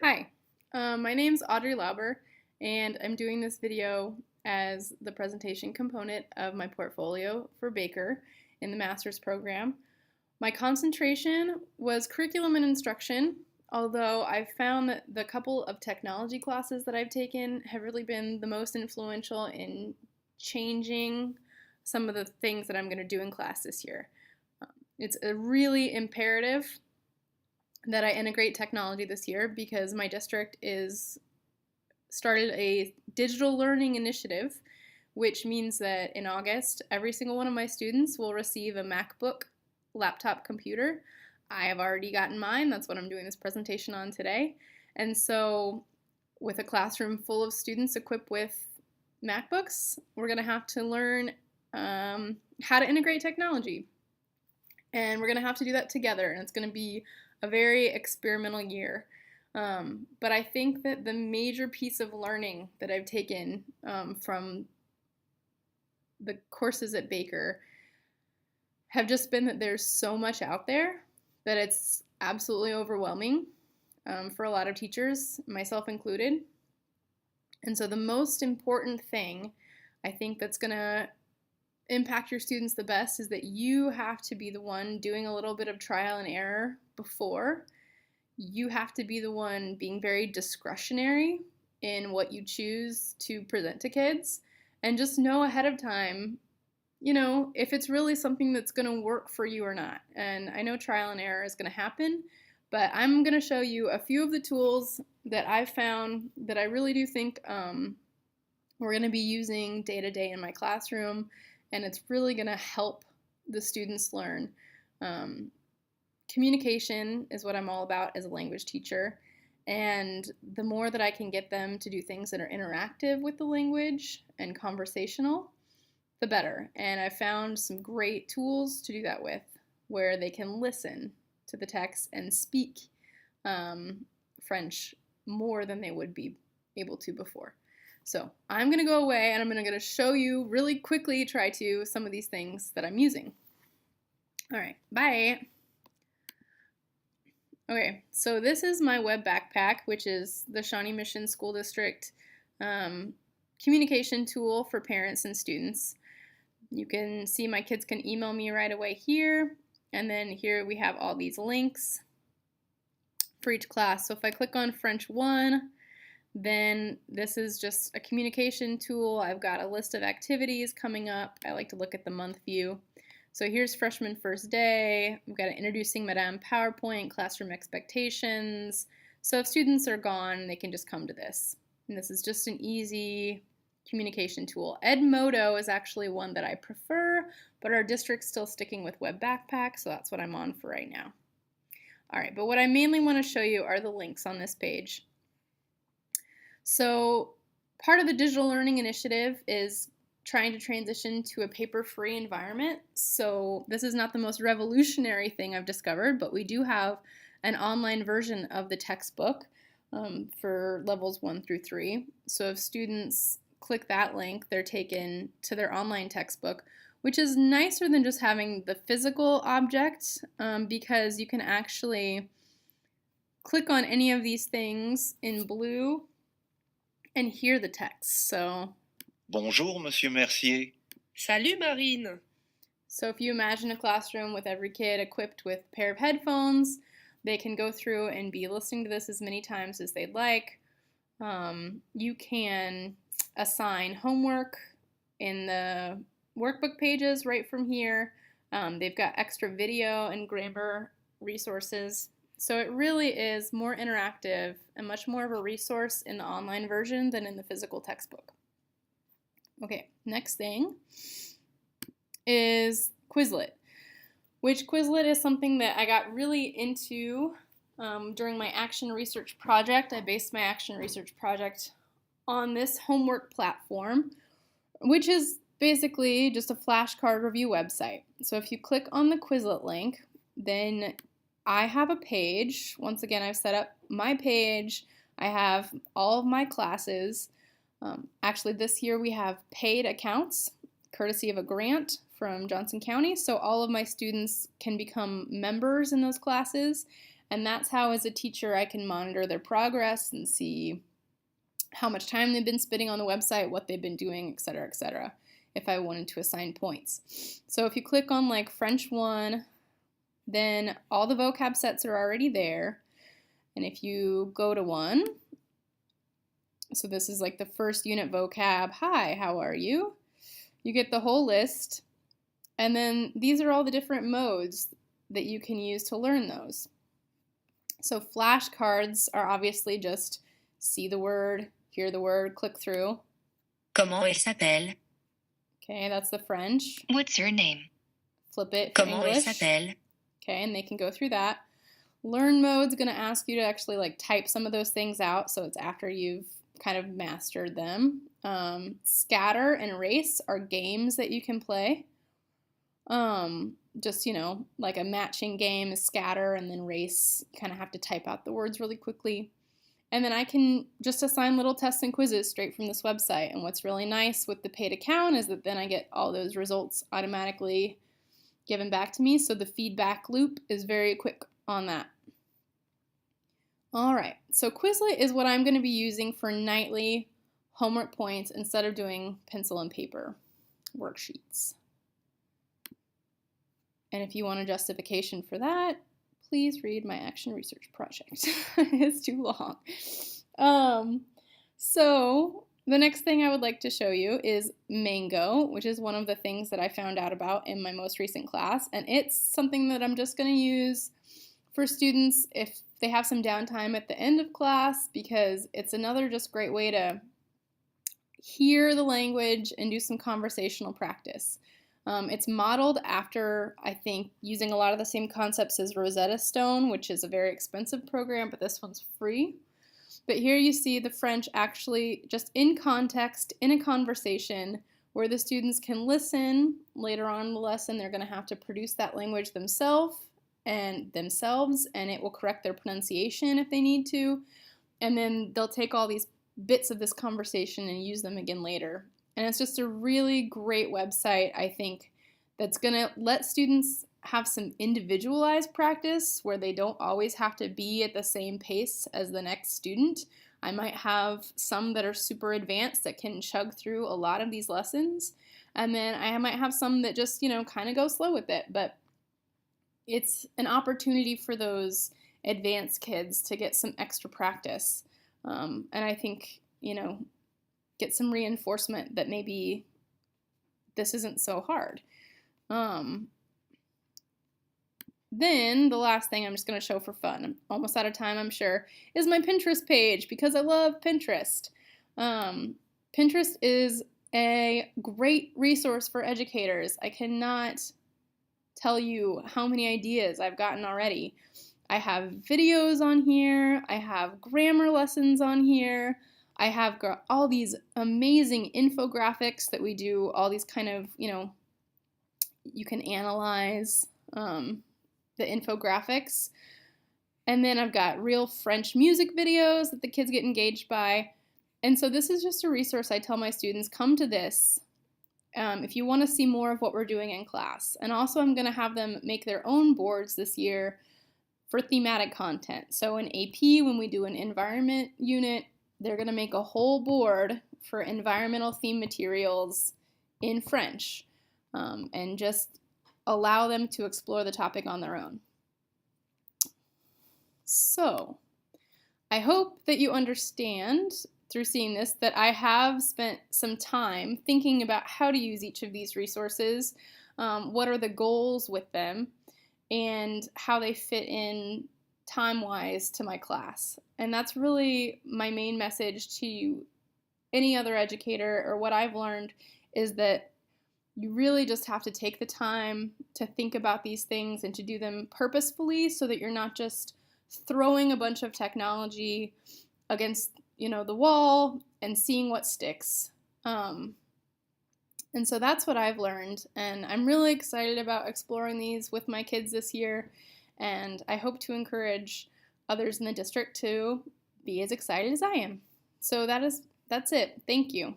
Hi, my name's Audrey Lauber, and I'm doing this video as the presentation component of my portfolio for Baker in the master's program. My concentration was curriculum and instruction, although I've found that the couple of technology classes that I've taken have really been the most influential in changing some of the things that I'm going to do in class this year. It's a really imperative that I integrate technology this year because my district is started a digital learning initiative, which means that in August, every single one of my students will receive a MacBook laptop computer. I have already gotten mine. That's what I'm doing this presentation on today. And so with a classroom full of students equipped with MacBooks, we're going to have to learn how to integrate technology. And we're going to have to do that together, and it's going to be a very experimental year. But I think that the major piece of learning that I've taken from the courses at Baker have just been that there's so much out there that it's absolutely overwhelming for a lot of teachers, myself included. And so the most important thing I think that's going to impact your students the best is that you have to be the one doing a little bit of trial and error before. You have to be the one being very discretionary in what you choose to present to kids, and just know ahead of time, if it's really something that's going to work for you or not. And I know trial and error is going to happen, but I'm going to show you a few of the tools that I've found that I really do think we're going to be using day to day in my classroom, and it's really going to help the students learn. Communication is what I'm all about as a language teacher, and the more that I can get them to do things that are interactive with the language and conversational, the better. And I found some great tools to do that with, where they can listen to the text and speak French more than they would be able to before. So I'm going to go away and I'm going to show you really quickly, some of these things that I'm using. All right, bye. Okay, so this is my web backpack, which is the Shawnee Mission School District communication tool for parents and students. You can see my kids can email me right away here, and then here we have all these links for each class. So if I click on French 1, then this is just a communication tool. I've got a list of activities coming up. I like to look at the month view. So here's freshman first day. We've got an introducing Madame PowerPoint, classroom expectations. So if students are gone, they can just come to this. And this is just an easy communication tool. Edmodo is actually one that I prefer, but our district's still sticking with Web Backpack, so that's what I'm on for right now. All right, but what I mainly want to show you are the links on this page. So part of the digital learning initiative is trying to transition to a paper-free environment. So this is not the most revolutionary thing I've discovered, but we do have an online version of the textbook for levels 1 through 3. So if students click that link, they're taken to their online textbook, which is nicer than just having the physical object because you can actually click on any of these things in blue and hear the text. So, Bonjour, Monsieur Mercier. Salut, Marine. So if you imagine a classroom with every kid equipped with a pair of headphones, they can go through and be listening to this as many times as they'd like. You can assign homework in the workbook pages right from here. They've got extra video and grammar resources. So it really is more interactive and much more of a resource in the online version than in the physical textbook. Okay, next thing is Quizlet, which Quizlet is something that I got really into during my action research project. I based my action research project on this homework platform, which is basically just a flashcard review website. So if you click on the Quizlet link, then I have a page. Once again, I've set up my page. I have all of my classes. Actually, this year we have paid accounts, courtesy of a grant from Johnson County. So all of my students can become members in those classes, And that's how, as a teacher, I can monitor their progress and see how much time they've been spending on the website, what they've been doing, etc., if I wanted to assign points. So if you click on like French 1, then all the vocab sets are already there. And if you go to 1, so this is like the first unit vocab, hi, how are you? You get the whole list. And then these are all the different modes that you can use to learn those. So flashcards are obviously just see the word, hear the word, click through. Comment elle s'appelle? Okay, that's the French. What's your name? Flip it for Comment elle English. s'appelle? Okay, and they can go through that. Learn mode's going to ask you to actually like type some of those things out, so it's after you've kind of mastered them. Scatter and race are games that you can play. Just, like a matching game is scatter, and then race, you kind of have to type out the words really quickly. And then I can just assign little tests and quizzes straight from this website. And what's really nice with the paid account is that then I get all those results automatically given back to me. So the feedback loop is very quick on that. All right, so Quizlet is what I'm going to be using for nightly homework points instead of doing pencil and paper worksheets. And if you want a justification for that, please read my action research project. It's too long. So the next thing I would like to show you is Mango, which is one of the things that I found out about in my most recent class. And it's something that I'm just going to use for students if they have some downtime at the end of class, because it's another just great way to hear the language and do some conversational practice. It's modeled after, I think, using a lot of the same concepts as Rosetta Stone, which is a very expensive program, but this one's free. But here you see the French actually just in context, in a conversation, where the students can listen. Later on in the lesson, they're going to have to produce that language themselves, and it will correct their pronunciation if they need to. And then they'll take all these bits of this conversation and use them again later. And it's just a really great website, I think, that's going to let students have some individualized practice where they don't always have to be at the same pace as the next student. I might have some that are super advanced that can chug through a lot of these lessons. And then I might have some that just, kind of go slow with it. But it's an opportunity for those advanced kids to get some extra practice. And I think, get some reinforcement that maybe this isn't so hard. Then the last thing I'm just going to show for fun, I'm almost out of time, I'm sure, is my Pinterest page, because I love Pinterest. Pinterest is a great resource for educators. I cannot tell you how many ideas I've gotten already. I have videos on here, I have grammar lessons on here, I have got all these amazing infographics that we do, all these kind of, you can analyze the infographics. And then I've got real French music videos that the kids get engaged by. And so this is just a resource I tell my students, come to this if you want to see more of what we're doing in class. And also I'm going to have them make their own boards this year for thematic content. So in AP, when we do an environment unit, they're going to make a whole board for environmental theme materials in French and just allow them to explore the topic on their own. So I hope that you understand through seeing this that I have spent some time thinking about how to use each of these resources, what are the goals with them, and how they fit in time-wise to my class. And that's really my main message to any other educator, or what I've learned is that you really just have to take the time to think about these things and to do them purposefully so that you're not just throwing a bunch of technology against, the wall and seeing what sticks. And so that's what I've learned, and I'm really excited about exploring these with my kids this year, and I hope to encourage others in the district to be as excited as I am. So that's it. Thank you.